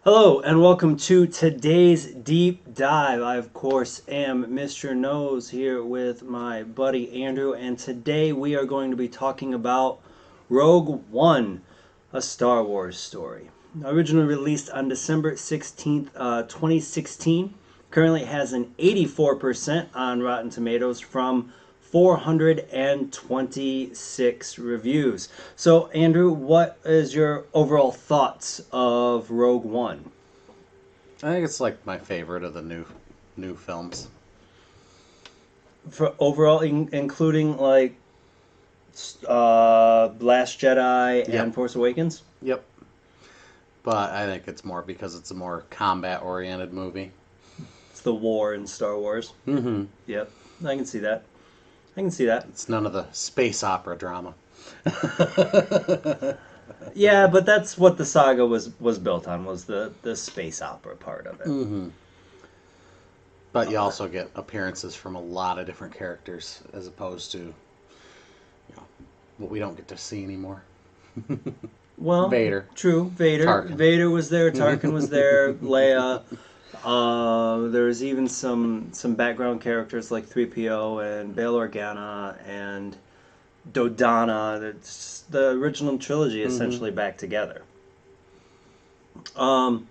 Hello and welcome to today's deep dive. I, of course, am Mr. Nose here with my buddy Andrew, and today we are going to be talking about Rogue One, a Star Wars story. Originally released on December 16th, 2016. Currently has an 84% on Rotten Tomatoes from 426 reviews. So, Andrew, what is your overall thoughts of Rogue One? I think it's like my favorite of the new films. For overall, including like Last Jedi and Yep, Force Awakens? yep. But I think it's more because it's a more combat oriented movie. It's the war in Star Wars. Mm-hmm. Yep, I can see that. I can see that. It's none of the space opera drama. Yeah, but that's what the saga was built on, was the space opera part of it. Mm-hmm. But you also get appearances from a lot of different characters as opposed to what we don't get to see anymore. Well, Vader, true. Vader. Tarkin. Vader was there. Tarkin was there. Leia. There's even some background characters like 3PO and Bail Organa and Dodonna. It's the original trilogy Mm-hmm. essentially back together. Um,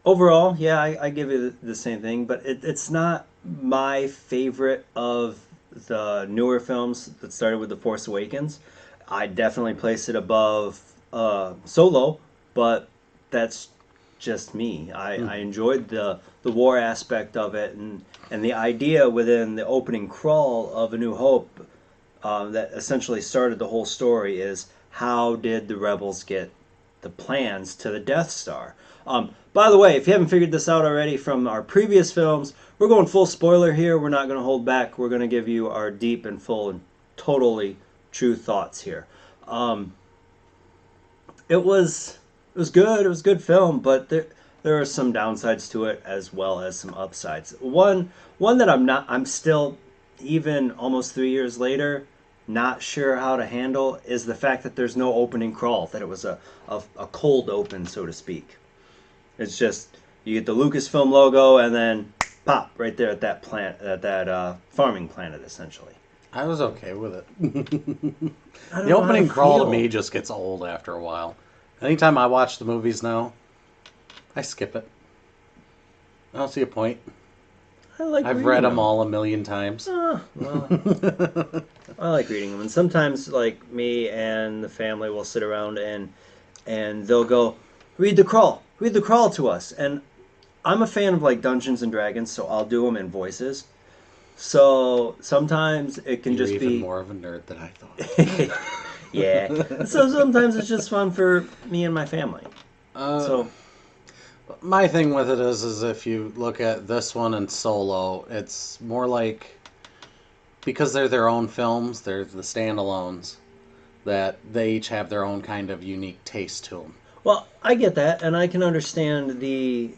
Overall, yeah, I give you the same thing, but it's not my favorite of the newer films that started with The Force Awakens. I definitely place it above Solo, but that's just me. I Mm-hmm. enjoyed the war aspect of it, and the idea within the opening crawl of A New Hope that essentially started the whole story is how did the rebels get the plans to the Death Star? By the way, if you haven't figured this out already from our previous films, we're going full spoiler here. We're not going to hold back. We're going to give you our deep and full and totally true thoughts here. Um, it was good. It was a good film, but there are some downsides to it as well as some upsides. One that I'm still, even almost 3 years later, not sure how to handle is the fact that there's no opening crawl. That it was a cold open, so to speak. It's just you get the Lucasfilm logo and then pop right there at that plant at that farming planet essentially. I was okay with it. I The don't know how to opening crawl to feel. me just gets old after a while. Anytime I watch the movies now, I skip it. I don't see a point. I like I've read reading them them. all a million times. Well, I like reading them, and sometimes like me and the family will sit around and they'll go read the crawl to us, and I'm a fan of like Dungeons and Dragons, so I'll do them in voices. So sometimes it can You're just even be, more of a nerd than I yeah. thought. So sometimes it's just fun for me and my family. uh, So my thing with it is if you look at this one and Solo, it's more like because they're their own films, they're the standalones that they each have their own kind of unique taste to them. well, I get that, and I can understand the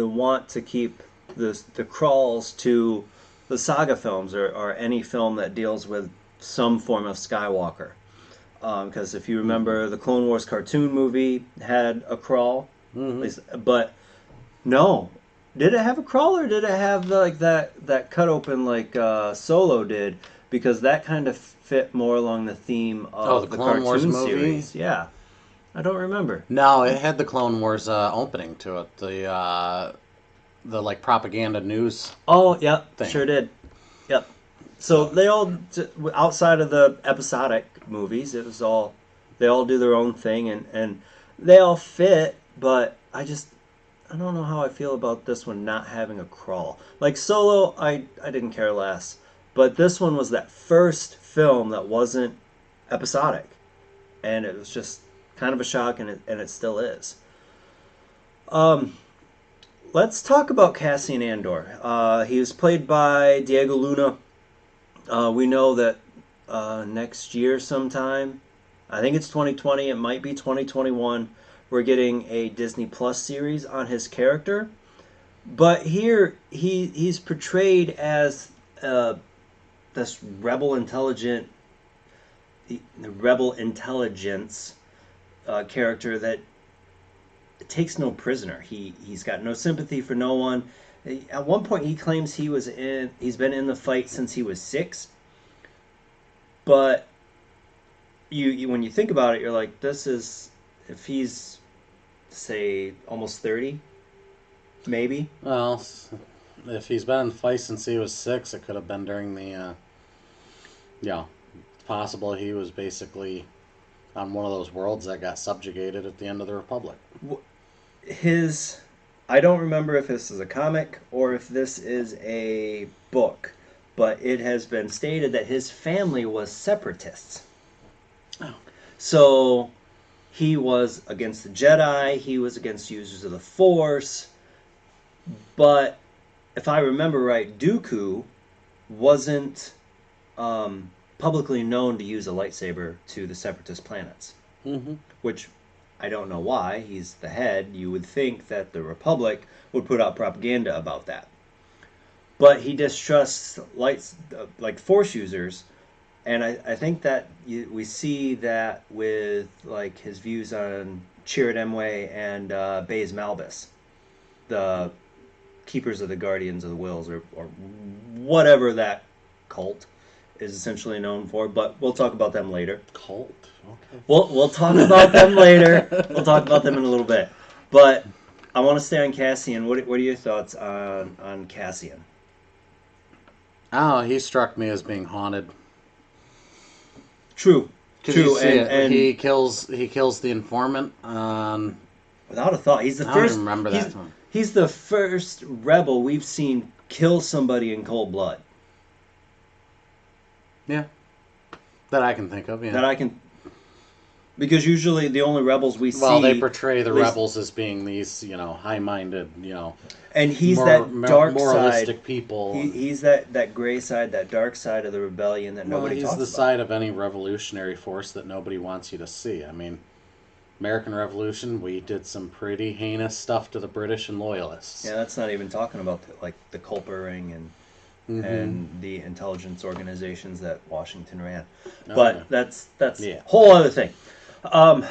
want to keep the crawls to the saga films or any film that deals with some form of Skywalker. Because if you Mm-hmm. remember, the Clone Wars cartoon movie had a crawl, at Mm-hmm. least, but no, did it have a crawl or did it have like that cut open like Solo did? Because that kind of fit more along the theme Oh, the of the Clone Wars cartoon movie? series. Yeah, I don't remember. No, it had the Clone Wars opening to it. The like propaganda news Oh, yep, thing. sure did. Yep. So So they all, outside of the episodic movies, it was all, they all do their own thing and they all fit, but I don't know how I feel about this one not having a crawl. Like Solo, I didn't care less, but this one was that first film that wasn't episodic, and it was just kind of a shock, and it still is. Um, let's talk about Cassian Andor. He was played by Diego Luna. We know that next year sometime, I think it's 2020, it might be 2021, we're getting a Disney Plus series on his character. But here he's portrayed as uh, this rebel intelligence character that takes no prisoner. He's got no sympathy for no one. At one point, he claims he's been in the fight since he was 6. But you when you think about it, you're like, this is if he's say almost 30, maybe. Well, if he's been in fight since he was 6, it could have been during the. Yeah, it's possible he was basically on one of those worlds that got subjugated at the end of the Republic. His I don't remember if this is a comic or if this is a book, but it has been stated that his family was separatists. Oh. So he was against the Jedi, he was against users of the Force, but if I remember right, Dooku wasn't publicly known to use a lightsaber to the separatist planets, Mm-hmm. which I don't know why. He's the head. You would think that the Republic would put out propaganda about that. But he distrusts like Force users, and I think that we see that with like his views on Chirrut Îmwe and Baze Malbus, the keepers of the Guardians of the Wills, or whatever that cult is essentially known for. But we'll talk about them later. Cult. Okay. We'll talk about them later. We'll talk about them in a little bit. But I want to stay on Cassian. What are your thoughts on Cassian? Oh, he struck me as being haunted. True. 'Cause True. you see And he kills the informant. without a thought, he's the I don't first. even remember that one. He's the first rebel we've seen kill somebody in cold blood. Yeah. That I can think of. Yeah. That I can. Because usually the only rebels we see. Well, they portray the at least- rebels as being these, high-minded, and he's that dark moralistic side. people. He's that gray side, that dark side of the rebellion that nobody he's talks the about. side of any revolutionary force that nobody wants you to see. I mean, American Revolution, we did some pretty heinous stuff to the British and Loyalists. Yeah, that's not even talking about the Culper Ring and the intelligence organizations that Washington ran. Oh, But yeah. that's Yeah. a whole other thing. I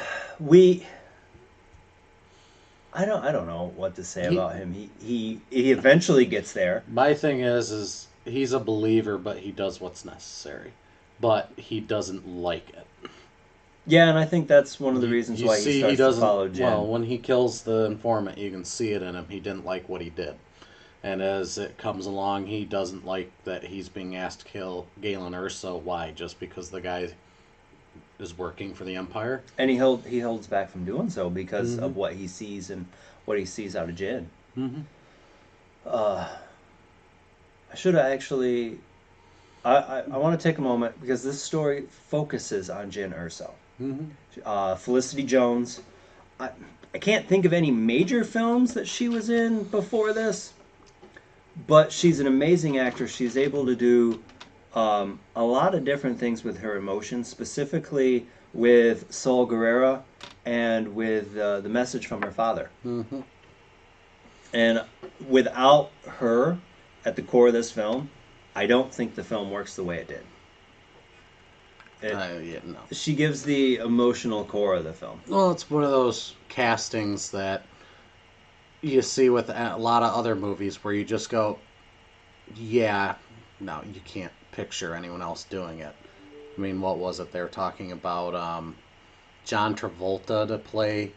don't know what to say about him. He eventually gets there. My thing is he's a believer, but he does what's necessary. But he doesn't like it. Yeah, and I think that's one of the reasons You why see, he starts to doesn't follow Jin. Well, when he kills the informant, you can see it in him. He didn't like what he did. And as it comes along, he doesn't like that he's being asked to kill Galen Erso. Why? Just because the guy is working for the Empire? And he holds back from doing so because of what he sees and what he sees out of Jin. Mm-hmm. I should have actually. I want to take a moment because this story focuses on Jin Erso. Mm-hmm. Felicity Jones. I can't think of any major films that she was in before this, but she's an amazing actress. She's able to do a lot of different things with her emotions, specifically with Saul Guerrero and with the message from her father. Mm-hmm. And without her at the core of this film, I don't think the film works the way it did. No. She gives the emotional core of the film. Well, it's one of those castings that you see with a lot of other movies where you just go, yeah, no, you can't picture anyone else doing it. I mean, what was it? They were talking about John Travolta to play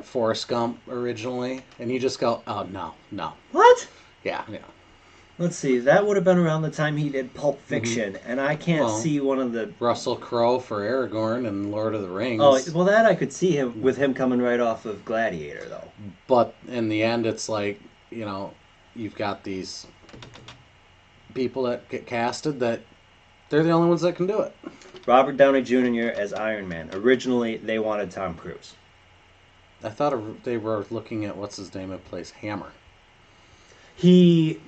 Forrest Gump originally, and you just go, oh, no. What? Yeah. Let's see. That would have been around the time he did Pulp Fiction, and I can't Well, see one of the. Russell Crowe for Aragorn and Lord of the Rings. Oh, well, that I could see him with him coming right off of Gladiator, though. But in the end, it's like, you've got these people that get casted that they're the only ones that can do it. Robert Downey Jr. as Iron Man. Originally, they wanted Tom Cruise. I thought they were looking at what's his name that plays Hammer. He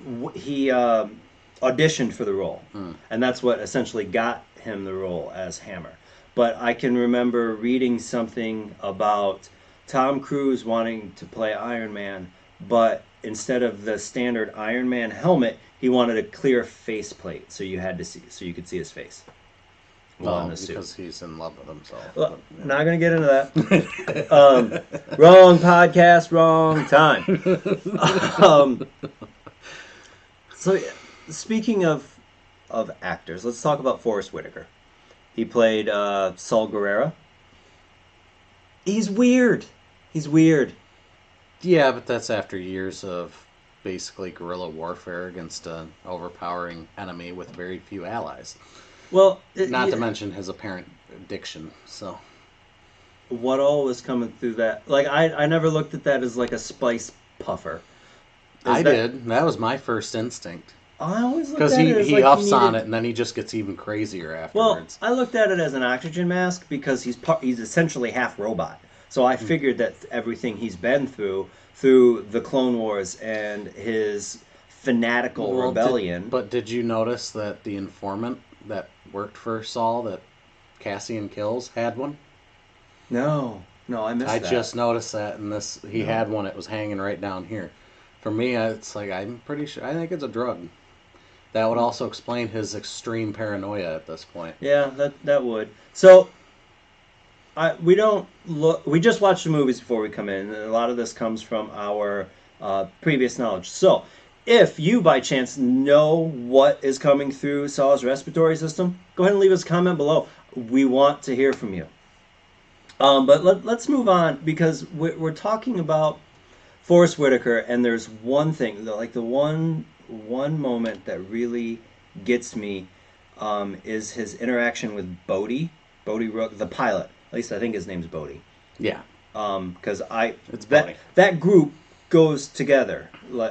auditioned for the role, and that's what essentially got him the role as Hammer. But I can remember reading something about Tom Cruise wanting to play Iron Man, but instead of the standard Iron Man helmet, he wanted a clear faceplate, so you could see his face. Well, in Well, the suit. because he's in love with himself. Well, not going to get into that. Wrong podcast, wrong time. Um, so, yeah, speaking of actors, let's talk about Forrest Whitaker. He played Saul Guerrero. He's weird. He's weird. Yeah, but that's after years of basically guerrilla warfare against an overpowering enemy with very few allies. Well, Not to mention his apparent addiction. So what all was coming through that? Like, I never looked at that as like a spice puffer. I did. That was my first instinct. I always looked Because at it as he like huffs he needed. on it and then he just gets even crazier Well, afterwards. I looked at it as an oxygen mask because he's essentially half robot. So I figured that everything he's been through the Clone Wars and his fanatical rebellion. But did you notice that the informant that worked for Saul, that Cassian kills, had one? No, I missed I that. just noticed that in this. He had one. It was hanging right down here. For me, it's like I'm pretty sure. I think it's a drug. That would also explain his extreme paranoia at this point. Yeah, that would. So we don't look. We just watch the movies before we come in, and a lot of this comes from our previous knowledge. So, if you by chance know what is coming through Saul's respiratory system, go ahead and leave us a comment below. We want to hear from you. But let's move on because we're talking about Forrest Whitaker, and there's one thing, like the one moment that really gets me is his interaction with Bodhi Rook, the pilot. At least I think his name's Bodhi. Yeah. Because It's Bodhi. that group goes together,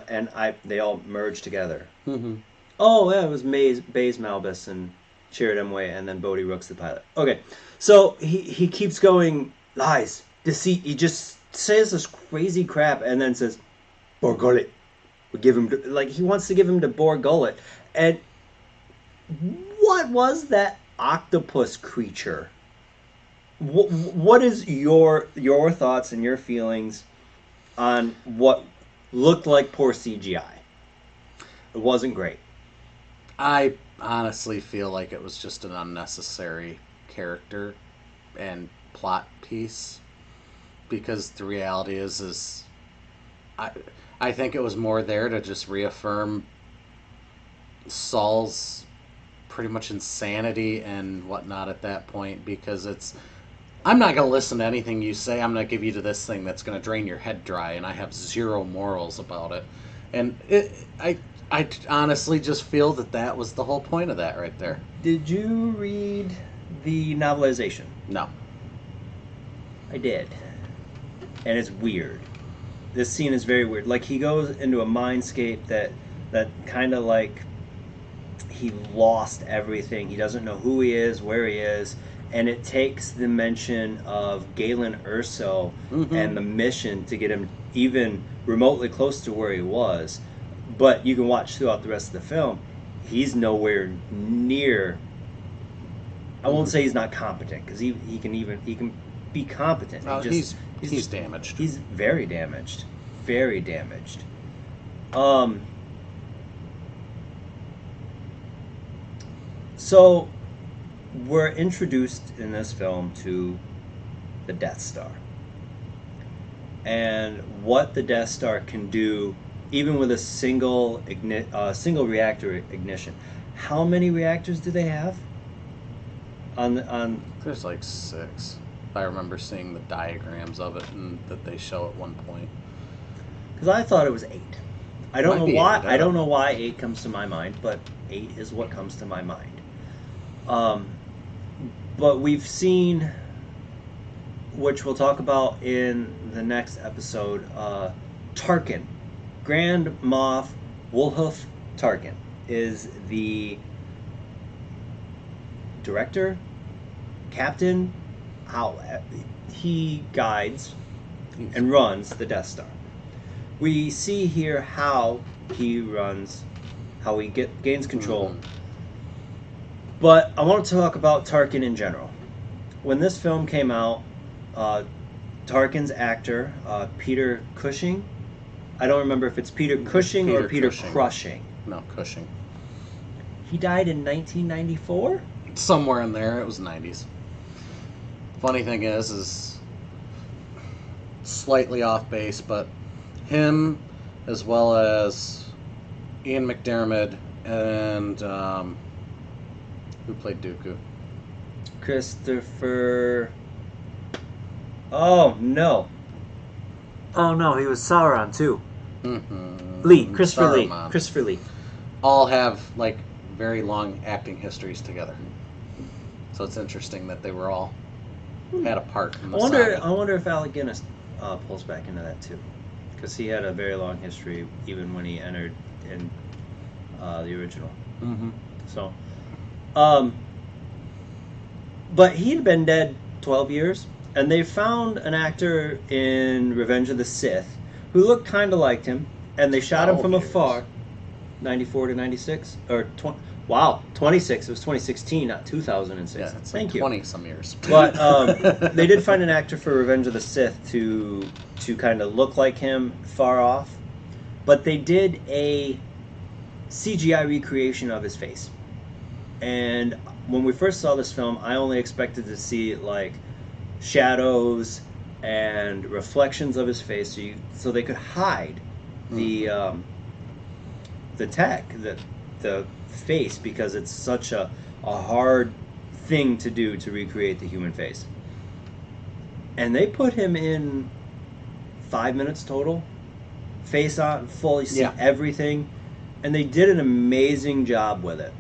and they all merge together. Mm-hmm. Oh yeah, it was Baze Malbus and Chirrut Îmwe, and then Bodhi Rook's the pilot. Okay, so he keeps going lies, deceit. He just says this crazy crap, and then says, "Bor Gullet." We give him like he wants to give him to Bor Gullet, and what was that octopus creature? What is your thoughts and your feelings on what looked like poor CGI? It wasn't great. I honestly feel like it was just an unnecessary character and plot piece, because the reality is I think it was more there to just reaffirm Saul's pretty much insanity and whatnot at that point, because I'm not going to listen to anything you say. I'm going to give you to this thing that's going to drain your head dry, and I have zero morals about it. And I honestly just feel that was the whole point of that right there. Did you read the novelization? No. I did. And it's weird. This scene is very weird. Like, he goes into a mindscape that kind of like he lost everything. He doesn't know who he is, where he is. And it takes the mention of Galen Erso and the mission to get him even remotely close to where he was. But you can watch throughout the rest of the film, he's nowhere near. I won't say he's not competent, because he can be competent. Oh, he's damaged. He's very damaged, very damaged. So we're introduced in this film to the Death Star, and what the Death Star can do, even with a single reactor ignition. How many reactors do they have? On There's like 6. I remember seeing the diagrams of it and that they show at one point. Because I thought it was 8. I don't Might know be why. 8, I don't know why 8 comes to my mind, but 8 is what comes to my mind. But we've seen, which we'll talk about in the next episode, Tarkin. Grand Moff Wolhoof Tarkin is the director, captain, how he guides and runs the Death Star. We see here how he runs, how he gains control. Mm-hmm. But I want to talk about Tarkin in general. When this film came out, Tarkin's actor, Peter Cushing, I don't remember if it's Peter Cushing or Peter Cushing. Crushing. No, Cushing. He died in 1994? somewhere in there. It was 90s. Funny thing is slightly off base, but him as well as Ian McDiarmid and who played Dooku? Christopher. Oh no. Oh no, he was Sauron too. Lee, Christopher Saruman. Lee. Christopher Lee. All have like very long acting histories together. So it's interesting that they were all had a part in the saga. I wonder if Alec Guinness pulls back into that too, because he had a very long history even when he entered in the original. Mm-hmm. So, but he'd been dead 12 years, and they found an actor in Revenge of the Sith who looked kind of like him, and they shot him 12 from years. afar. 94 to 96 or 20. Wow, 26. It was 2016, not 2006. Yeah, it's Thank like you. 20 some years. But they did find an actor for Revenge of the Sith to kind of look like him far off, but they did a CGI recreation of his face. And when we first saw this film, I only expected to see like shadows and reflections of his face, so they could hide the the face, because it's such a hard thing to do to recreate the human face. And they put him in 5 minutes total, face on, fully see Yeah. everything, and they did an amazing job with it.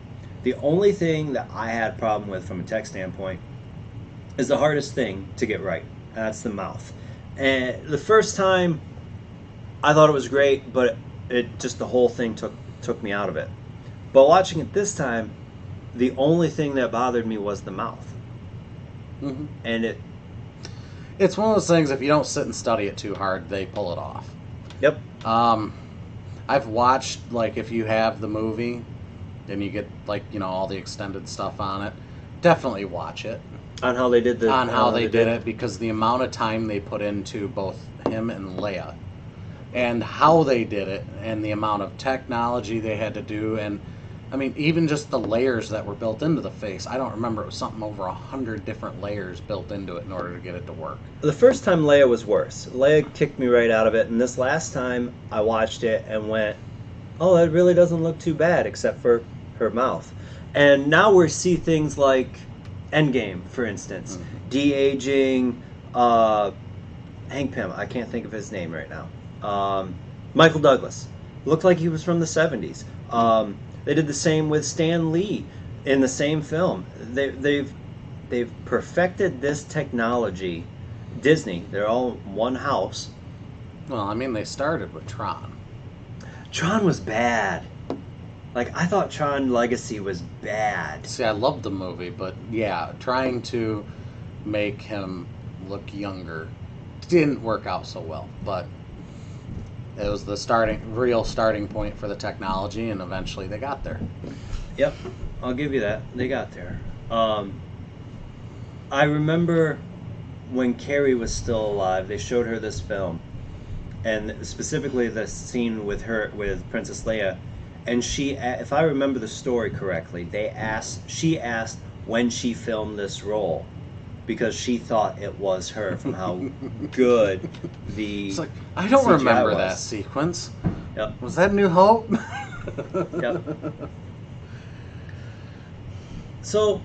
The only thing that I had a problem with from a tech standpoint is the hardest thing to get right, and that's the mouth. And the first time, I thought it was great, but it just, the whole thing took me out of it. But watching it this time, the only thing that bothered me was the mouth. Mm-hmm. And It's one of those things, if you don't sit and study it too hard, they pull it off. yep. I've watched, like, if you have the movie and you get, like, you know, all the extended stuff on it, definitely watch it. On how they did How they did it, because the amount of time they put into both him and Leia and how they did it and the amount of technology they had to do, and I mean, even just the layers that were built into the face. I don't remember, it was something over 100 different layers built into it in order to get it to work. The first time Leia was worse. Leia kicked me right out of it, and this last time I watched it and went, oh, that really doesn't look too bad, except for her mouth. And now we see things like Endgame, for instance, de-aging, Hank Pym, I can't think of his name right now. Michael Douglas looked like he was from the 70s. They did the same with Stan Lee in the same film. They've perfected this technology. Disney, they're all one house. Well, I mean, they started with Tron. Tron was bad. Like, I thought Tron Legacy was bad. See, I loved the movie, but yeah, trying to make him look younger didn't work out so well. But it was the real starting point for the technology, and eventually they got there. Yep, I'll give you that. They got there. I remember when Carrie was still alive, they showed her this film, and specifically the scene with Princess Leia, and she, if I remember the story correctly, she asked when she filmed this role, because she thought it was her from how good the It's like, I don't CGI remember was. that sequence. Yep. Was that New Hope? Yep. So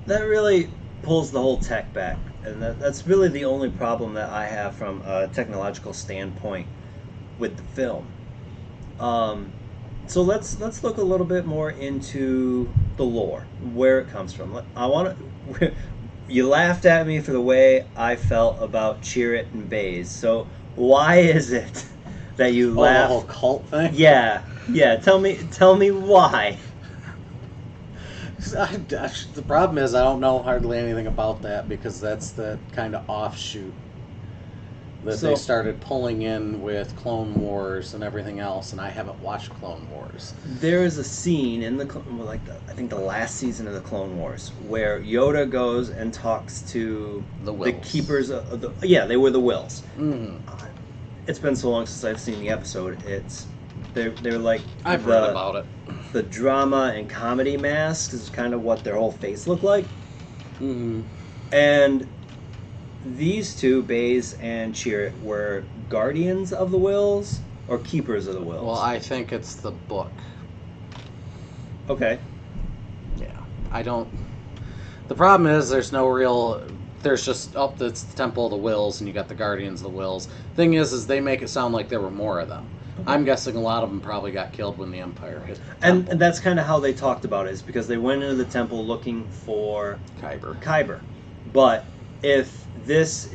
that really pulls the whole tech back, and that's really the only problem that I have from a technological standpoint with the film. So let's look a little bit more into the lore, where it comes from. I want to. You laughed at me for the way I felt about Chirrut and Baze. So why is it that you The laugh? whole cult thing? Yeah. Tell me why. The problem is I don't know hardly anything about that, because that's the kind of offshoot that So- they started pulling in with Clone Wars and everything else, and I haven't watched Clone Wars. There is a scene in I think the last season of the Clone Wars where Yoda goes and talks to The Wills. keepers of they were the Wills. Mm. It's been so long since I've seen the episode. They're like I've read about it. the drama and comedy masks is kind of what their whole face looked like. Mm-hmm. And these two, Baze and Chirrut, were guardians of the wills or keepers of the wills. Well, I think it's the book. Okay. Yeah, I don't. The problem is there's no real. There's just it's the Temple of the Wills, and you got the Guardians of the Wills. Thing is they make it sound like there were more of them. Okay. I'm guessing a lot of them probably got killed when the Empire hit. And that's kind of how they talked about it, is because they went into the temple looking for Kyber. But if there's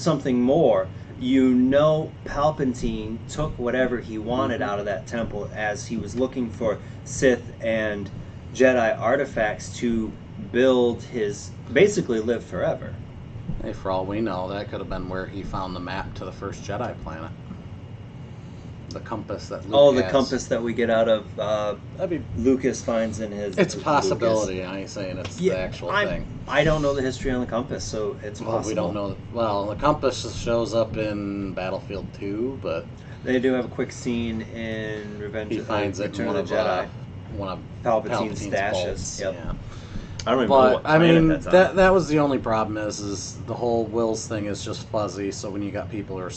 something more, Palpatine took whatever he wanted out of that temple as he was looking for Sith and Jedi artifacts to build basically live forever. Hey, for all we know, that could have been where he found the map to the first Jedi planet. The compass that Luke the has. compass that we get out of That'd be. Lucas finds in his. It's a possibility. I ain't saying it's the actual thing. I don't know the history on the compass, so it's possible. We don't know. Well, the compass shows up in Battlefield 2, but they do have a quick scene in Revenge. He finds it in Return one of the of Jedi. One of Palpatine's stashes. bolts. Yep. Yeah. I don't even know what planet that's on. that was the only problem is the whole wills thing is just fuzzy. So when you got people who are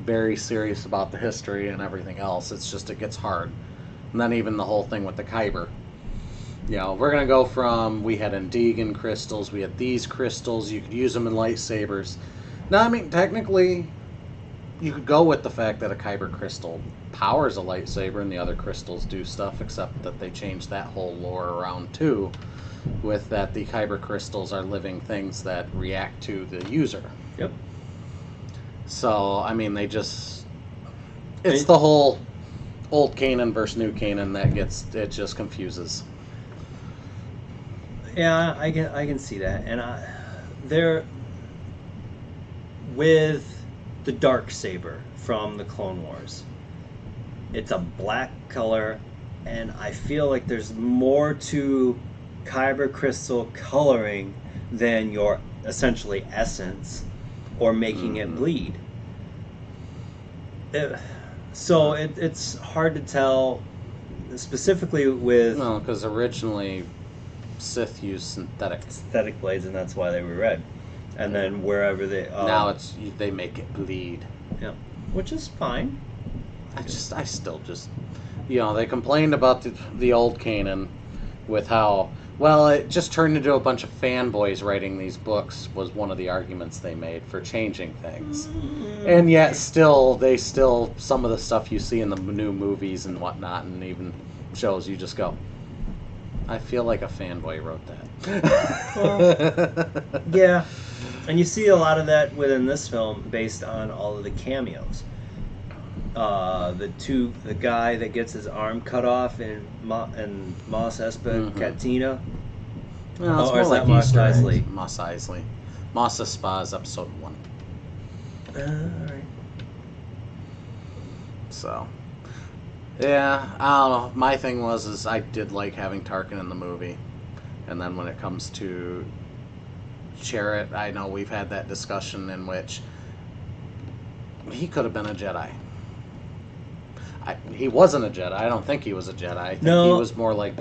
very serious about the history and everything else, it gets hard. And then even the whole thing with the Kyber. We're gonna go from we had Endegan crystals, we had these crystals. You could use them in lightsabers. Now, I mean, technically, you could go with the fact that a Kyber crystal powers a lightsaber and the other crystals do stuff, except that they changed that whole lore around too, with that the Kyber crystals are living things that react to the user. Yep. So, I mean, it's the whole old Kanan versus new Kanan it just confuses. Yeah, I can see that, and they're with the dark saber from the Clone Wars. It's a black color, and I feel like there's more to Kyber crystal coloring than your essentially essence or making it bleed. It's hard to tell, specifically with No, because originally Sith used synthetic blades, and that's why they were red. And then wherever now they make it bleed. Yeah, which is fine. I still they complained about the old Kanan with how it just turned into a bunch of fanboys writing these books was one of the arguments they made for changing things. And yet still some of the stuff you see in the new movies and whatnot and even shows, you just go, I feel like a fanboy wrote that. Well, yeah. And you see a lot of that within this film based on all of the cameos. The guy that gets his arm cut off in Mos Espa Cantina. No, it's or more is like that Mos Easter eggs. Eisley? Mos Eisley. Mos Espa is episode 1. Alright. So, yeah, I don't know. My thing is I did like having Tarkin in the movie. And then when it comes to Chirrut, I know we've had that discussion in which he could have been a Jedi. He wasn't a Jedi. I don't think he was a Jedi. I think he was more like,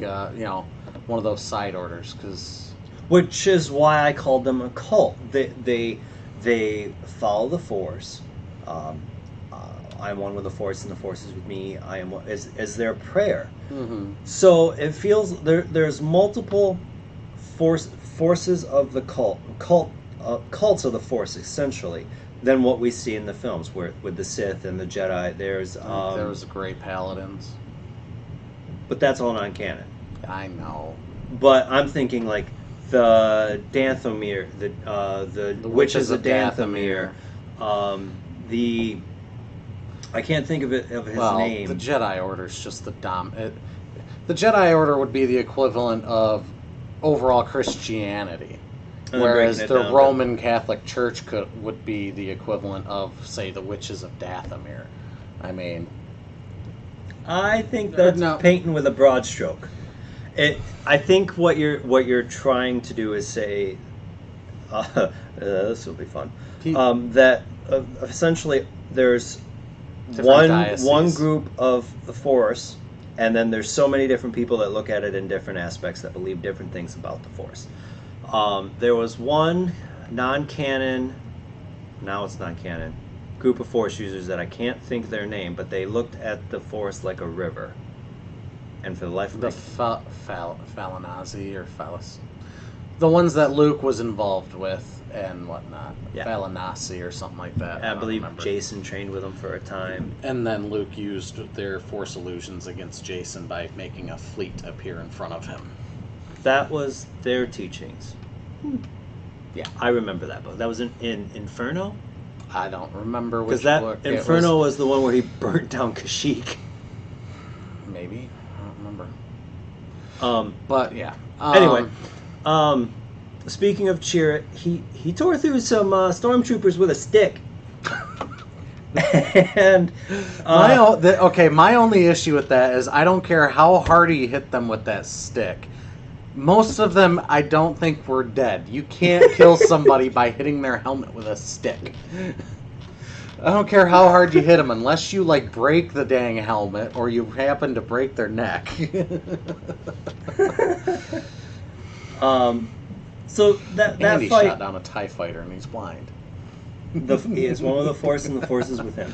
one of those side orders. Which is why I called them a cult. They follow the Force. I am one with the Force, and the Force is with me. I am one, is their prayer. Mm-hmm. So it feels there's multiple forces of the cults of the Force essentially than what we see in the films, where with the Sith and the Jedi. There was the Grey Paladins, but that's all non-canon. I know. But I'm thinking like the Dathomir, the Witches of Dathomir, I can't think of his name. The Jedi Order is just the Jedi Order would be the equivalent of overall Christianity, whereas the Roman Catholic Church would be the equivalent of, say, the Witches of Dathomir. I mean, I think that's painting with a broad stroke. I think what you're trying to do is say, this will be fun. That essentially there's Different diocese. one group of the Force, and then there's so many different people that look at it in different aspects that believe different things about the Force. There was one non-canon, now it's non-canon, group of Force users that I can't think their name, but they looked at the Force like a river. And for the life of The me, Falanazi or Phallus. The ones that Luke was involved with and whatnot. Yeah. Falanasi or something like that. I don't believe remember. Jason trained with them for a time. And then Luke used their Force illusions against Jason by making a fleet appear in front of him. That was their teachings. Yeah. I remember that book. That was in Inferno? I don't remember which Because that book it Inferno was. was the one where he burnt down Kashyyyk. Maybe. I don't remember. Um, But yeah. Anyway, speaking of Chirrut, he tore through some stormtroopers with a stick. And my only issue with that is I don't care how hard he hit them with that stick. Most of them I don't think were dead. You can't kill somebody by hitting their helmet with a stick. I don't care how hard you hit them unless you like break the dang helmet or you happen to break their neck. so that Andy fight, shot down a TIE fighter and he's blind. he is one of the Force, and the Force is with him.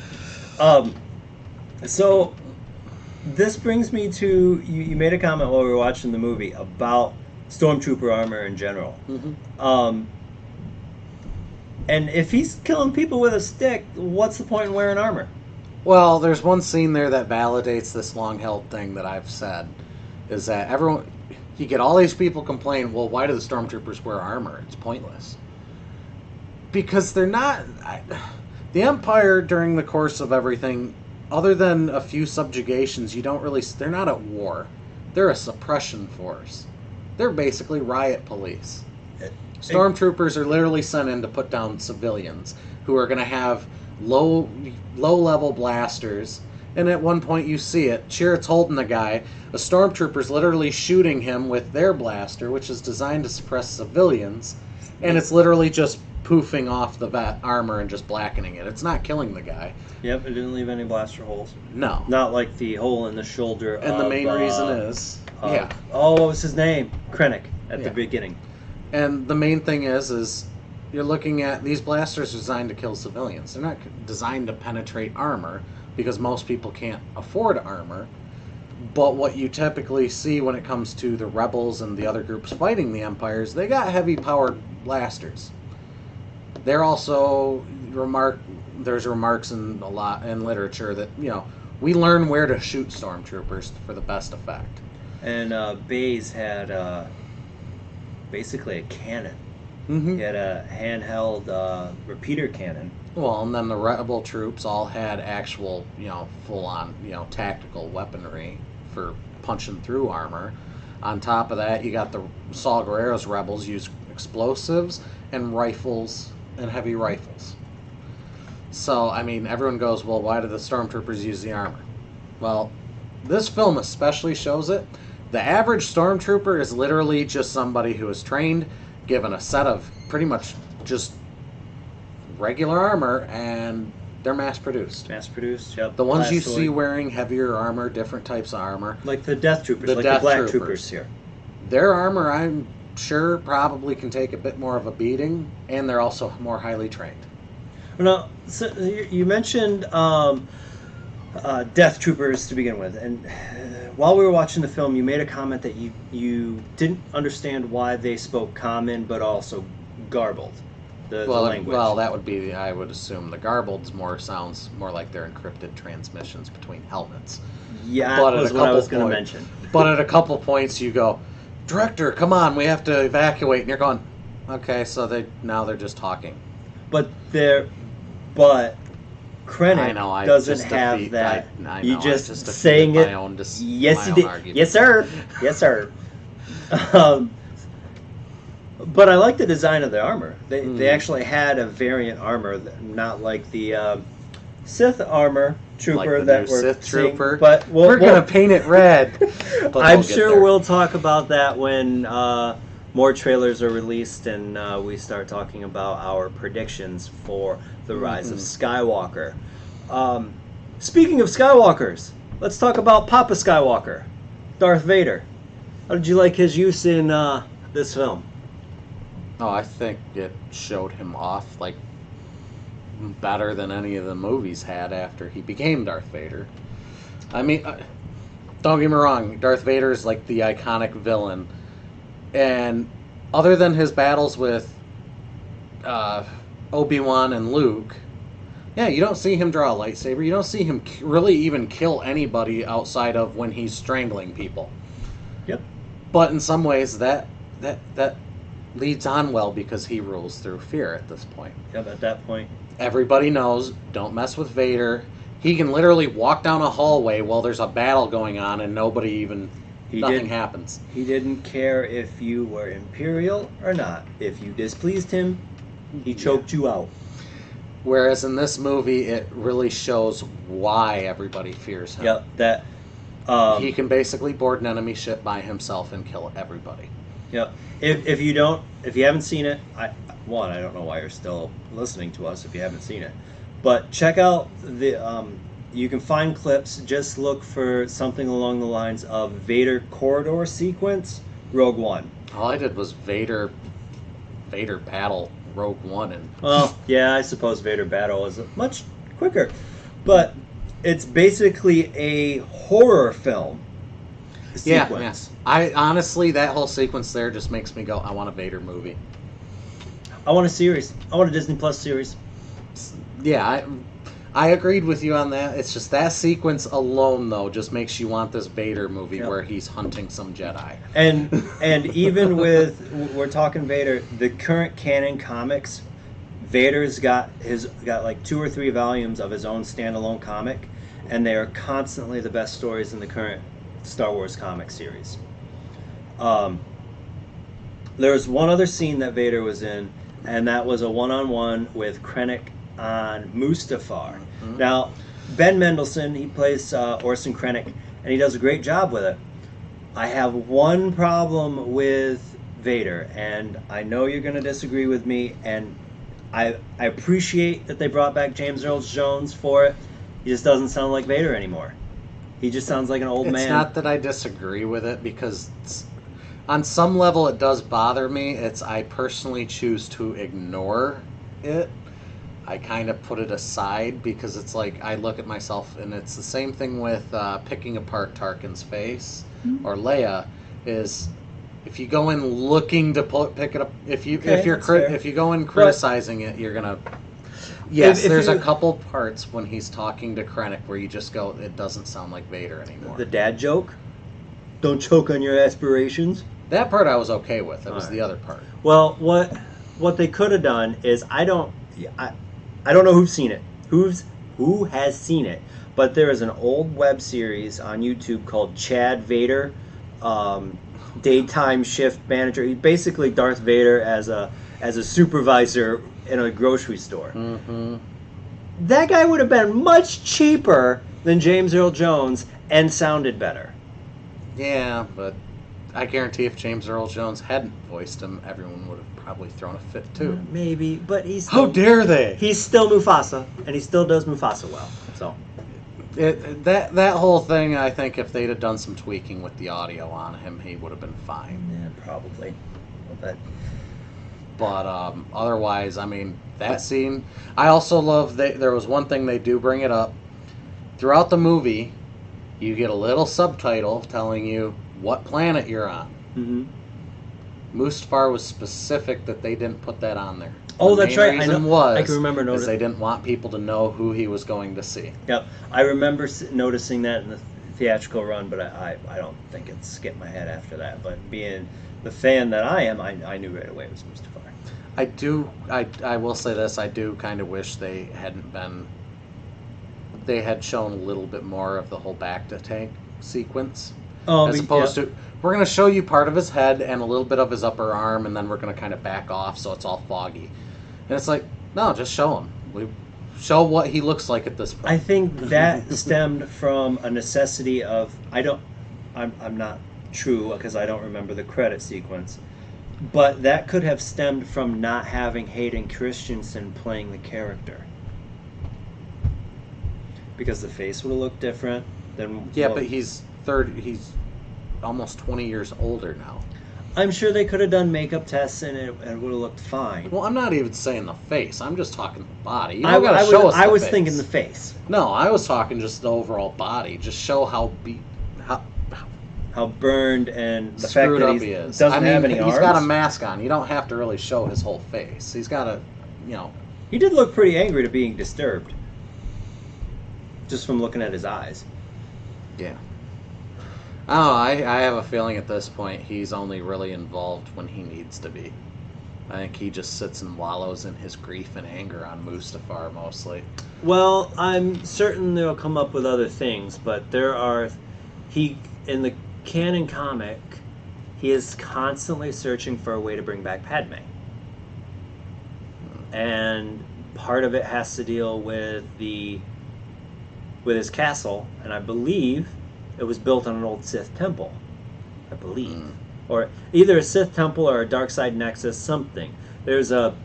So this brings me to you made a comment while we were watching the movie about stormtrooper armor in general. Mm-hmm. And if he's killing people with a stick, what's the point in wearing armor? Well, there's one scene there that validates this long-held thing that I've said, is that you get all these people complain, well, why do the stormtroopers wear armor? It's pointless. Because they're not... the Empire, during the course of everything, other than a few subjugations, they're not at war. They're a suppression force. They're basically riot police. Stormtroopers are literally sent in to put down civilians who are going to have low-level blasters. And at one point you see it. Chirrut's holding the guy. A stormtrooper's literally shooting him with their blaster, which is designed to suppress civilians. And it's literally just poofing off the armor and just blackening it. It's not killing the guy. Yep, it didn't leave any blaster holes. No. Not like the hole in the shoulder And the main reason is... yeah. Oh, what was his name? Krennic at the Yeah. beginning. And the main thing is you're looking at these blasters are designed to kill civilians. They're not designed to penetrate armor because most people can't afford armor. But what you typically see when it comes to the rebels and the other groups fighting the empires, they got heavy powered blasters. They're also there's remarks in literature that, we learn where to shoot stormtroopers for the best effect. And Baze had basically a cannon. Mm-hmm. He had a handheld repeater cannon. Well, and then the rebel troops all had actual, full-on, tactical weaponry for punching through armor. On top of that, you got the Saw Gerrera's rebels use explosives and rifles and heavy rifles. So, everyone goes, well, why do the stormtroopers use the armor? Well, this film especially shows it. The average stormtrooper is literally just somebody who is trained, given a set of pretty much just regular armor, and they're mass-produced. Mass-produced, yep. The ones you Blastoid. see wearing heavier armor, different types of armor, Like the Death Troopers, The like Death the Black Troopers. Troopers here. their armor, I'm sure, probably can take a bit more of a beating, and they're also more highly trained. Now, so you mentioned Death Troopers to begin with, and while we were watching the film, you made a comment that you didn't understand why they spoke common, but also garbled the language. Well, that would be, I would assume, the garbled sounds more like they're encrypted transmissions between helmets. Yeah, But that at was a what I couple was going to points- mention. But at a couple points, you go, "Director, come on, we have to evacuate," and you're going, "Okay, so now they're just talking." But Krennic doesn't have that. I You know, just I defeated saying my it. own Yes, my you own did. argument. Yes, sir. Yes, sir. But I like the design of the armor. They actually had a variant armor, not like the Sith armor trooper Like the that new we're Sith seeing. trooper. But We're gonna paint it red. But I'm we'll get sure there. we'll talk about that when more trailers are released and we start talking about our predictions for the Rise of Skywalker. Speaking of Skywalkers, let's talk about Papa Skywalker, Darth Vader. How did you like his use in this film? Oh, I think it showed him off like better than any of the movies had after he became Darth Vader. I mean, don't get me wrong, Darth Vader is like the iconic villain, and other than his battles with Obi-Wan and Luke, yeah, you don't see him draw a lightsaber. You don't see him really even kill anybody outside of when he's strangling people. Yep. But in some ways, that leads on well because he rules through fear at this point. Yep, at that point. Everybody knows, don't mess with Vader. He can literally walk down a hallway while there's a battle going on and nothing happens. He didn't care if you were Imperial or not. If you displeased him, he choked you out. Whereas in this movie, it really shows why everybody fears him. Yep, that... he can basically board an enemy ship by himself and kill everybody. Yep. If you haven't seen it, I don't know why you're still listening to us if you haven't seen it. But check out you can find clips. Just look for something along the lines of Vader corridor sequence, Rogue One. All I did was Vader battle Rogue One, and well, yeah, I suppose Vader battle is much quicker, but it's basically a horror film sequence. Yeah. I honestly, that whole sequence there just makes me go, I want a Vader movie. I want a series. I want a Disney Plus series. Yeah, I agreed with you on that. It's just that sequence alone, though, just makes you want this Vader movie where he's hunting some Jedi. And even with, we're talking Vader, the current canon comics, Vader's got like 2 or 3 volumes of his own standalone comic, and they are constantly the best stories in the current Star Wars comic series. There's one other scene that Vader was in, and that was a one-on-one with Krennic on Mustafar. Mm-hmm. Now, Ben Mendelsohn, he plays Orson Krennic, and he does a great job with it. I have one problem with Vader, and I know you're going to disagree with me, and I appreciate that they brought back James Earl Jones for it. He just doesn't sound like Vader anymore. He just sounds like an old man. It's not that I disagree with it, because on some level it does bother me. I personally choose to ignore it. I kind of put it aside because it's like I look at myself, and it's the same thing with picking apart Tarkin's face or Leia. Is if you go in looking to pick it up, if you go in criticizing it, you're gonna. Yes, there's a couple parts when he's talking to Krennic where you just go, it doesn't sound like Vader anymore. The dad joke, don't choke on your aspirations. That part I was okay with. It was the other part. Well, what they could have done is I don't know who's seen it. Who has seen it? But there is an old web series on YouTube called Chad Vader, daytime shift manager. He's basically Darth Vader as a supervisor in a grocery store. Mm-hmm. That guy would have been much cheaper than James Earl Jones and sounded better. Yeah, but I guarantee if James Earl Jones hadn't voiced him, everyone would have probably thrown a fit too. Maybe, but he's how dare they? He's still Mufasa, and he still does Mufasa well. So that whole thing, I think, if they'd have done some tweaking with the audio on him, he would have been fine. Yeah, probably. But otherwise, I mean, that scene. I also love there was one thing they do bring it up throughout the movie. You get a little subtitle telling you what planet you're on. Mm-hmm. Mustafar was specific that they didn't put that on there. Oh, that's right. I know. I can remember noticing. Because they didn't want people to know who he was going to see. Yep, I remember noticing that in the theatrical run, but I don't think it skipped my head after that. But being the fan that I am, I knew right away it was Mustafar. I will say this. I do kind of wish they had shown a little bit more of the whole back to tank sequence. As opposed to, we're going to show you part of his head and a little bit of his upper arm, and then we're going to kind of back off so it's all foggy. And it's like, no, just show him. Show what he looks like at this point. I think that stemmed from a necessity of, I'm not true because I don't remember the credit sequence, but that could have stemmed from not having Hayden Christensen playing the character. because the face would have looked different than. Yeah, but he's almost 20 years older now. I'm sure they could have done makeup tests and it would have looked fine. Well, I'm not even saying the face. I'm just talking the body. You I, don't gotta show us the I was face. thinking the face. No, I was talking just the overall body. Just show how Burned and the fact screwed that up he he is. doesn't have any arms. He's got a mask on. You don't have to really show his whole face. He's got a, He did look pretty angry to being disturbed. Just from looking at his eyes. Yeah. I don't know. I have a feeling at this point he's only really involved when he needs to be. I think he just sits and wallows in his grief and anger on Mustafar mostly. Well, I'm certain they'll come up with other things, but in the canon comic, he is constantly searching for a way to bring back Padme. And part of it has to deal with his castle, and I believe it was built on an old Sith temple. I believe. Or either a Sith temple or a dark side nexus, something. There's a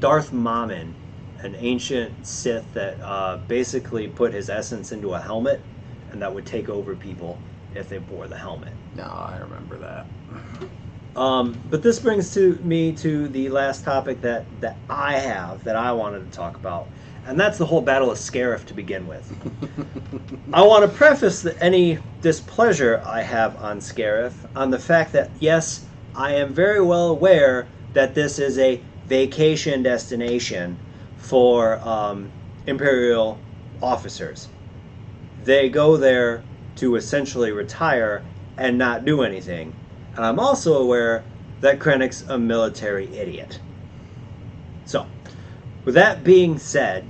Darth Mammon, an ancient Sith that basically put his essence into a helmet, and that would take over people if they wore the helmet. No, I remember that. But this brings me to the last topic that I wanted to talk about, and that's the whole Battle of Scarif to begin with. I want to preface any displeasure I have on Scarif on the fact that, yes, I am very well aware that this is a vacation destination for Imperial officers. They go there to essentially retire and not do anything. And I'm also aware that Krennic's a military idiot. So, with that being said,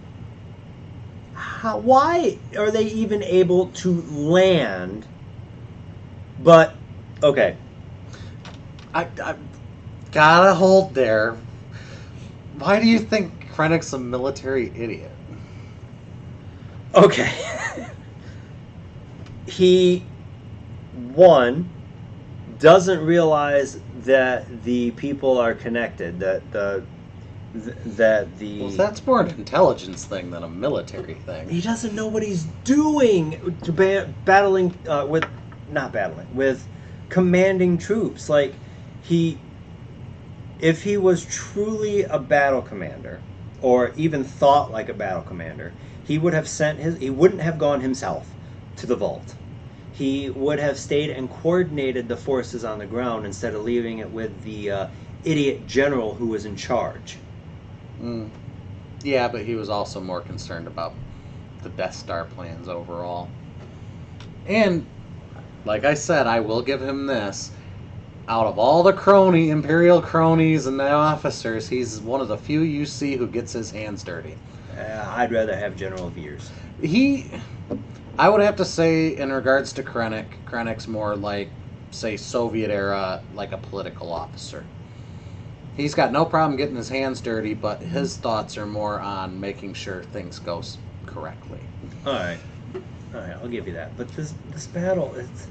why are they even able to land? But, okay. I gotta hold there. Why do you think Krennic's a military idiot? Okay. He, one, doesn't realize that the people are connected, well, that's more an intelligence thing than a military thing. He doesn't know what he's doing battling with commanding troops. Like, if he was truly a battle commander, or even thought like a battle commander, he would have he wouldn't have gone himself to the vault. He would have stayed and coordinated the forces on the ground instead of leaving it with the idiot general who was in charge. Yeah, but he was also more concerned about the Death Star plans overall. And, like I said, I will give him this. Out of all the Imperial cronies and the officers, he's one of the few you see who gets his hands dirty. I'd rather have General Veers. I would have to say, in regards to Krennic's more like, say, Soviet era, like a political officer. He's got no problem getting his hands dirty, but his thoughts are more on making sure things go correctly. All right, I'll give you that. But this battle, it's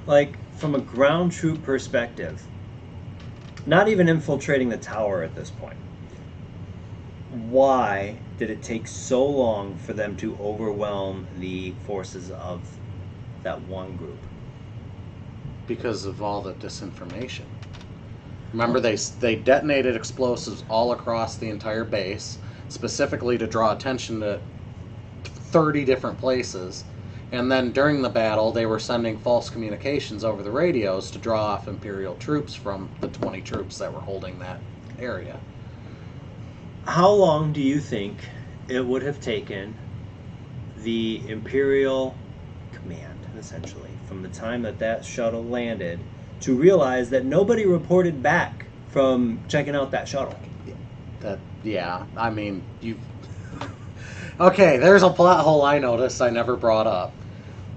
like, from a ground troop perspective, not even infiltrating the tower at this point. Why did it take so long for them to overwhelm the forces of that one group? Because of all the disinformation. Remember, they detonated explosives all across the entire base, specifically to draw attention to 30 different places. And then during the battle, they were sending false communications over the radios to draw off Imperial troops from the 20 troops that were holding that area. How long do you think it would have taken the Imperial command, essentially, from the time that shuttle landed, to realize that nobody reported back from checking out that shuttle? I mean, Okay, there's a plot hole I noticed I never brought up.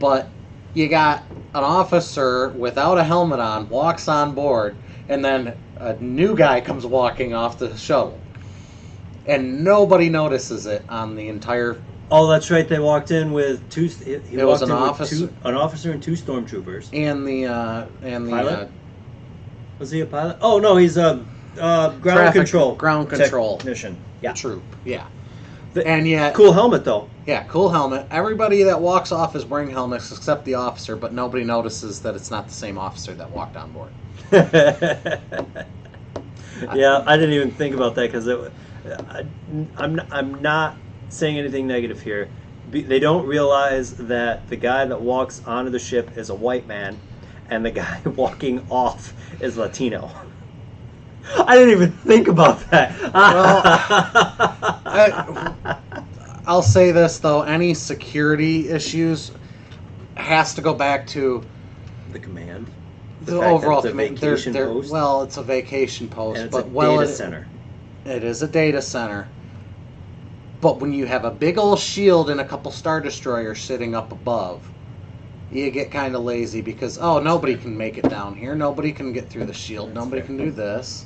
But you got an officer without a helmet on, walks on board, and then a new guy comes walking off the shuttle. And nobody notices it on the entire... Oh, that's right. They walked in with two... It was an officer. An officer and two stormtroopers. And the pilot? Was he a pilot? Oh, no, he's a ground control technician. Yeah. Troop, yeah. And yet, Cool helmet though. yeah, cool helmet. Everybody that walks off is wearing helmets except the officer, but nobody notices that it's not the same officer that walked on board. Yeah, I didn't even think about that because I'm not saying anything negative here. They don't realize that the guy that walks onto the ship is a white man, and the guy walking off is Latino. I didn't even think about that. I'll say this though: any security issues has to go back to the command. the fact that overall it's a command. vacation post. Well, it's a vacation post, And it's but a well, data center. It is a data center. But when you have a big old shield and a couple Star Destroyers sitting up above, you get kind of lazy because, nobody can make it down here. Nobody can get through the shield. That's Nobody fair. can do this.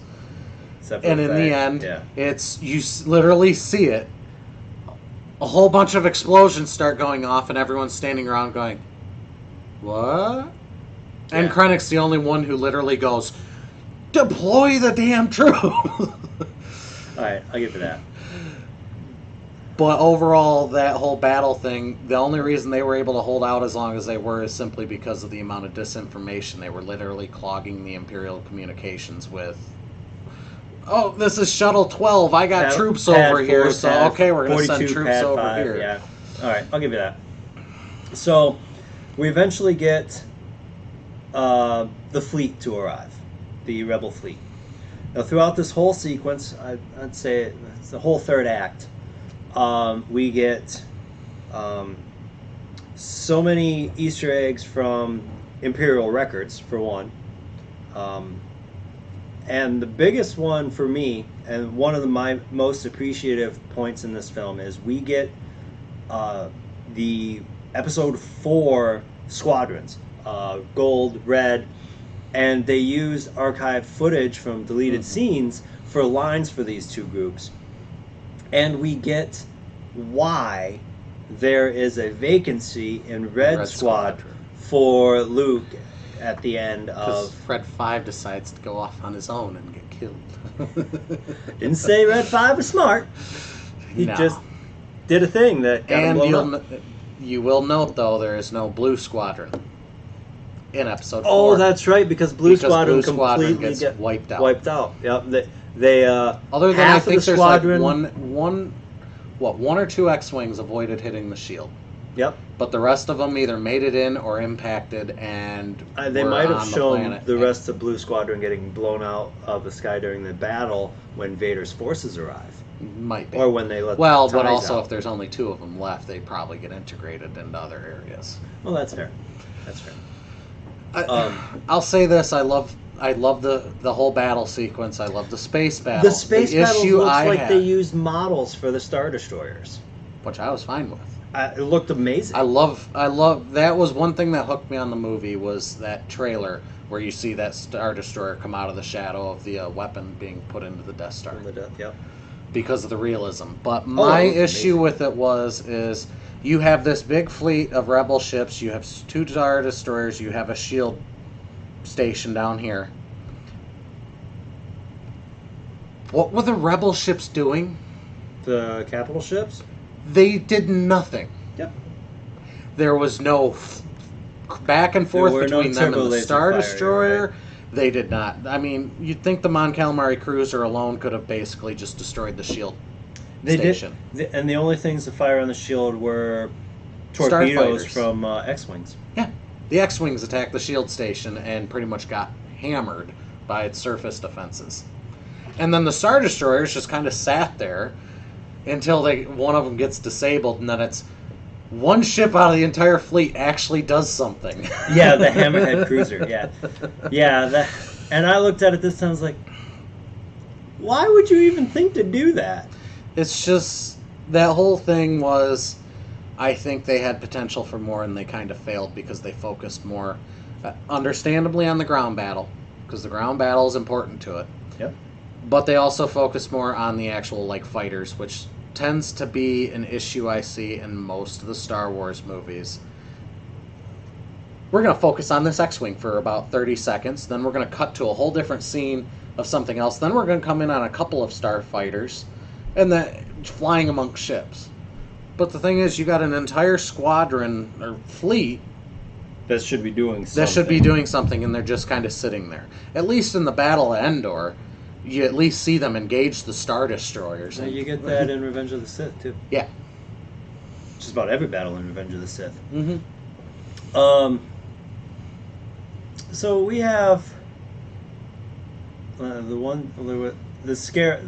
Except for And in the fact- end, yeah. it's you literally see it. A whole bunch of explosions start going off, and everyone's standing around going, "What?" And Yeah. Krennic's the only one who literally goes, "Deploy the damn troops." All right, I'll give you that. But overall, that whole battle thing, the only reason they were able to hold out as long as they were is simply because of the amount of disinformation. They were literally clogging the Imperial communications with, "Oh, this is Shuttle 12. I got Pad- troops pad over here, 4, so pad okay, we're going to send 42, troops pad over 5, here." Yeah. All right, I'll give you that. So, we eventually get the fleet to arrive, the Rebel fleet. Now, throughout this whole sequence, I'd say it's the whole third act, we get so many Easter eggs from Imperial records, for one. And the biggest one for me, and one of my most appreciative points in this film, is we get the episode 4 squadrons, gold, red, and they use archived footage from deleted scenes for lines for these two groups. And we get why there is a vacancy in Red Squad Squadron. for Luke at the end Because of... Red 5 decides to go off on his own and get killed. Didn't say Red 5 was smart. He No. just did a thing that got him And blown up. you will note, though, there is no Blue Squadron in episode 4. Oh, that's right, because Blue Because Squadron Blue Squadron completely gets get wiped out. wiped out. Yep. They Other than half I of think the there's squadron. like one or two X-wings avoided hitting the shield, Yep. but the rest of them either made it in or impacted, and They were might have on the shown planet. the rest of Blue Squadron getting blown out of the sky during the battle when Vader's forces arrive, Might be. or when they let Well, the but ties also out. if there's only 2 of them left, they probably get integrated into other areas. Well, that's fair. That's fair. I'll say this: I love the whole battle sequence. I love the space battle. The space battle issue looks I like had, they used models for the Star Destroyers. which I was fine with. It looked amazing. I love that was one thing that hooked me on the movie was that trailer where you see that Star Destroyer come out of the shadow of the weapon being put into the Death Star Yep. because of the realism. But my it was issue amazing. with it is you have this big fleet of rebel ships, you have 2 Star Destroyers, you have a shield station down here. What were the rebel ships doing? The capital ships. They did nothing. Yep. There was no back and forth were no between them turbo and the laser Star fire, Destroyer. right. They did not. I mean, you'd think the Mon Calamari cruiser alone could have basically just destroyed the shield They station. did, and the only things to fire on the shield were torpedoes Starfighters. from X-wings. Yeah. The X-Wings attacked the shield station and pretty much got hammered by its surface defenses. And then the Star Destroyers just kind of sat there until one of them gets disabled, and then it's one ship out of the entire fleet actually does something. Yeah, the Hammerhead cruiser. Yeah. And I looked at it this time. I was like, why would you even think to do that? It's just that whole thing was, I think they had potential for more, and they kind of failed because they focused more, understandably, on the ground battle, because the ground battle is important to it. Yep. But they also focus more on the actual fighters, which tends to be an issue I see in most of the Star Wars movies. We're going to focus on this X-Wing for about 30 seconds, then we're going to cut to a whole different scene of something else, then we're going to come in on a couple of starfighters, and flying amongst ships. But the thing is, you got an entire squadron or fleet That should be doing something. that should be doing something, and they're just kind of sitting there. At least in the Battle of Endor, you at least see them engage the Star Destroyers. Now, you get that in Revenge of the Sith, too. Yeah. Just about every battle in Revenge of the Sith. Mm-hmm. So we have the scare,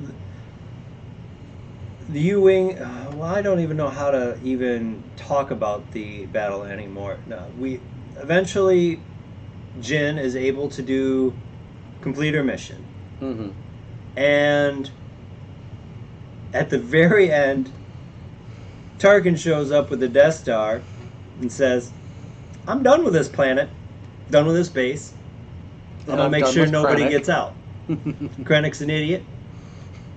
the U-wing. Well, I don't even know how to even talk about the battle anymore. No, we eventually Jin is able to complete her mission, Mm-hmm. and at the very end, Tarkin shows up with the Death Star and says, "I'm done with this planet, done with this base. I'm gonna make sure nobody gets out." Krennic's an idiot.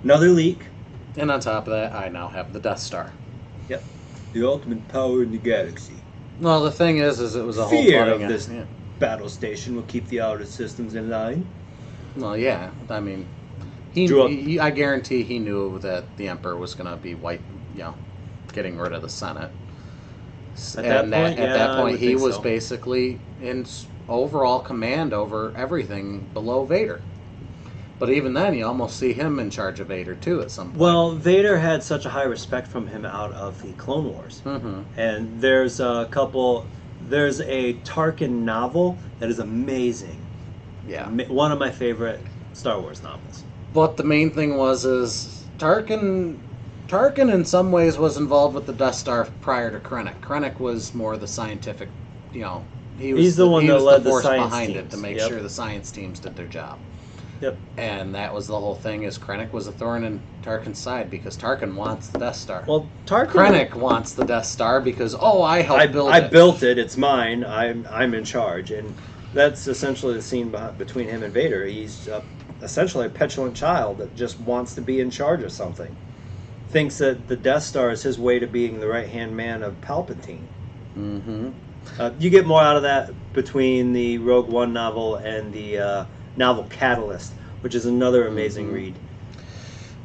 Another leak. And on top of that, I now have the Death Star. Yep. The ultimate power in the galaxy. Well, the thing is it was a Fear whole of thing. this battle station will keep the outer systems in line. Well, yeah. I mean, I guarantee he knew that the Emperor was going to be getting rid of the Senate. At that point, he was basically in overall command over everything below Vader. But even then, you almost see him in charge of Vader too at some point. Well, Vader had such a high respect from him out of the Clone Wars. Mm-hmm. And there's a Tarkin novel that is amazing. Yeah. One of my favorite Star Wars novels. But the main thing is Tarkin in some ways was involved with the Death Star prior to Krennic. Krennic was more the scientific, He's the one that led the force science behind teams. it to make sure the science teams did their job. Yep. And that was the whole thing, is Krennic was a thorn in Tarkin's side because Tarkin wants the Death Star. Well, Krennic wants the Death Star because, I helped build it. I built it. It's mine. I'm in charge. And that's essentially the scene between him and Vader. He's essentially a petulant child that just wants to be in charge of something. Thinks that the Death Star is his way to being the right-hand man of Palpatine. Mm-hmm. You get more out of that between the Rogue One novel and the novel Catalyst, which is another amazing read.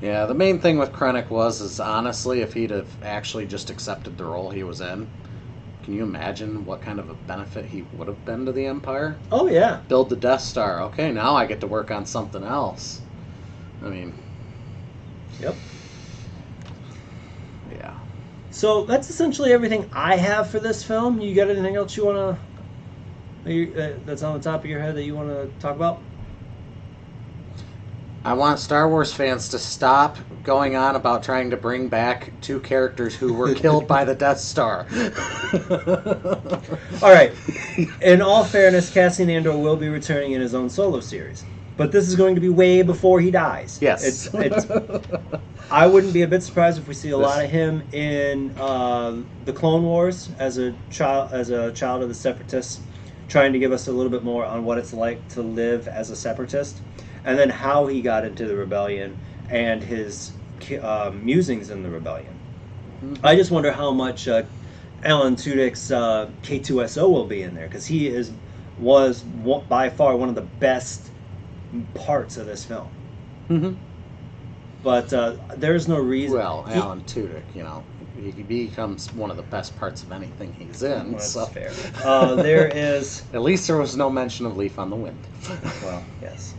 Yeah, the main thing with Krennic is honestly, if he'd have actually just accepted the role he was in, can you imagine what kind of a benefit he would have been to the Empire? Oh, yeah. Build the Death Star. Okay, now I get to work on something else. I mean... Yep. Yeah. So that's essentially everything I have for this film. You got anything else you want to... that's on the top of your head that you want to talk about? I want Star Wars fans to stop going on about trying to bring back two characters who were killed by the Death Star. All right. In all fairness, Cassian Andor will be returning in his own solo series. But this is going to be way before he dies. Yes. I wouldn't be a bit surprised if we see a lot of him in the Clone Wars as a child of the Separatists, trying to give us a little bit more on what it's like to live as a Separatist, and then how he got into the rebellion and his musings in the rebellion. Mm-hmm. I just wonder how much Alan Tudyk's K2SO will be in there, because he was by far one of the best parts of this film. Mm-hmm. But there's no reason. Well, Alan Tudyk, he becomes one of the best parts of anything he's in. That's so. fair. There is. At least there was no mention of Leaf on the Wind. Well, yes.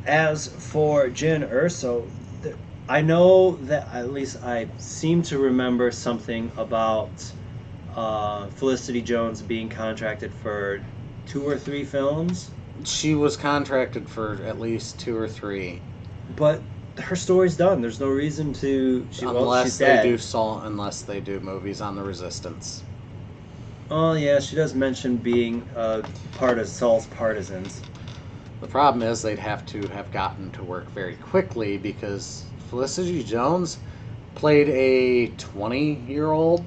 As for Jyn Erso, I know that at least I seem to remember something about Felicity Jones being contracted for 2 or 3 films. She was contracted for at least 2 or 3. But her story's done. There's no reason to. Unless they do movies on the Resistance. Oh yeah, she does mention being part of Saul's partisans. The problem is they'd have to have gotten to work very quickly because Felicity Jones played a 20-year-old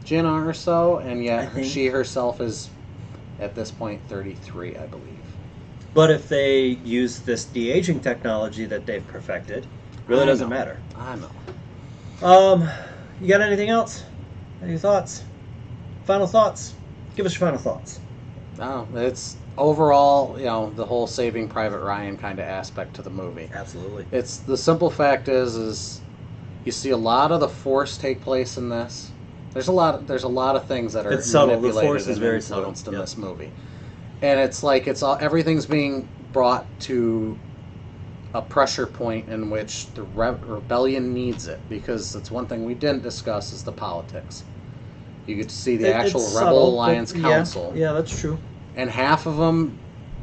Jyn Erso, and yet she herself is, at this point, 33, I believe. But if they use this de-aging technology that they've perfected, really doesn't matter. I know. You got anything else? Any thoughts? Final thoughts? Give us your final thoughts. No, it's overall, the whole Saving Private Ryan kind of aspect to the movie. Absolutely. It's the simple fact is you see a lot of the Force take place in this. There's a lot of things that are It's subtle. The manipulated Force is and very influenced subtle. in Yep. this movie, and it's like everything's being brought to a pressure point in which the rebellion needs it, because that's one thing we didn't discuss is the politics. You get to see the actual It's Rebel subtle, Alliance but Council, Yeah, that's true. and half of them,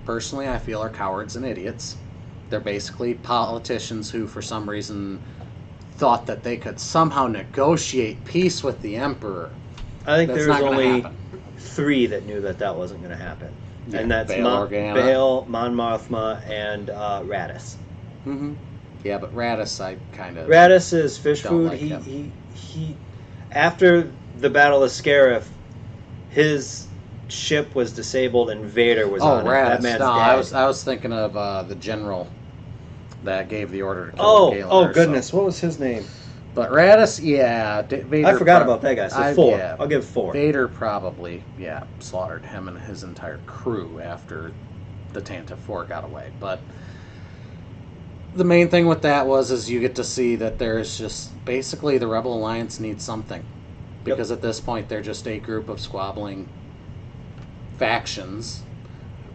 personally, I feel are cowards and idiots. They're basically politicians who, for some reason, thought that they could somehow negotiate peace with the Emperor. I think That's there's not gonna only happen. 3 that knew that wasn't going to happen, Yeah, and that's Bail Organa. Bail, Mon Mothma, and Radis. Mm-hmm. Yeah, but Radis, I kind of... Radis is fish Don't food. like him. He after the Battle of Scarif, his ship was disabled and Vader was on it. That Radis. man's No, dead. I was thinking of the general that gave the order to kill Galen Oh Erso. goodness, what was his name? But Radis, yeah, Vader. I forgot about that guy. So 4. Yeah, I'll give 4. Vader probably, slaughtered him and his entire crew after the Tantive 4 got away. But the main thing with that is you get to see that there's just basically the Rebel Alliance needs something, because at this point they're just a group of squabbling factions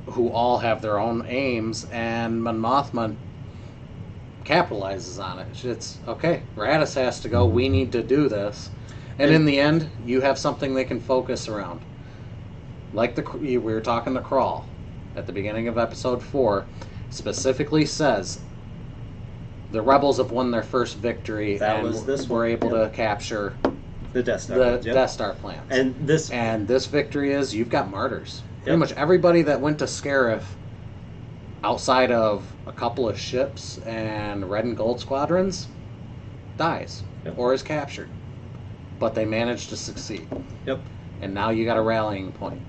who all have their own aims, and Mon Mothma capitalizes on it. It's okay, Radis has to go, we need to do this, and in the end you have something they can focus around, like we were talking to Crawl at the beginning of episode 4, specifically says the rebels have won their first victory That and was this were one, able yep. to capture The Death Star. the Yep. Death Star plans. And this victory is you've got martyrs. Pretty Yep. much everybody that went to Scarif, outside of a couple of ships and red and gold squadrons, dies Yep. or is captured. But they managed to succeed. Yep. And now you got a rallying point.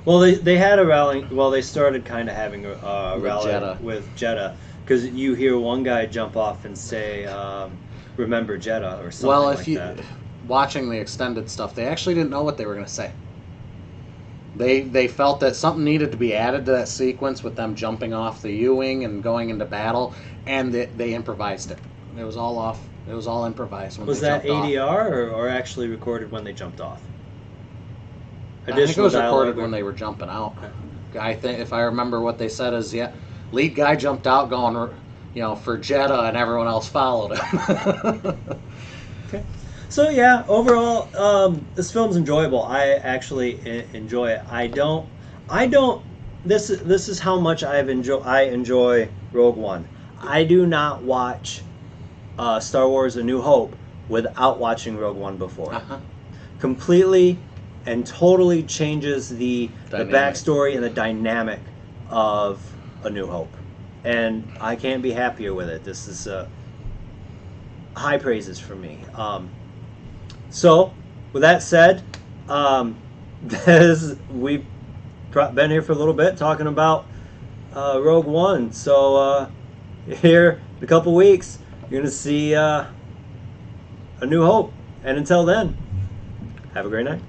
Well, they had a rally. Well, they started kind of having a With rally Jeddah. with Jeddah, because you hear one guy jump off and say, "Remember Jeddah" or something Well, like if you that. watching the extended stuff, they actually didn't know what they were going to say. They felt that something needed to be added to that sequence with them jumping off the U-wing and going into battle, and they improvised it. It was all off. It was all improvised when Was they that jumped off. ADR or actually recorded when they jumped off? I think it was recorded dialogue when they were jumping out. I think if I remember what they said is, lead guy jumped out going, for Jeddah, and everyone else followed him. Okay. So yeah, overall, this film's enjoyable. I actually enjoy it. I don't. This is how much I enjoy Rogue One. I do not watch Star Wars: A New Hope without watching Rogue One before. Uh-huh. Completely and totally changes the Dynamic. backstory and the dynamic of A New Hope, and I can't be happier with it. This is high praises for me. So, with that said, we've been here for a little bit talking about Rogue One. So here in a couple weeks, you're gonna see A New Hope, and until then, have a great night.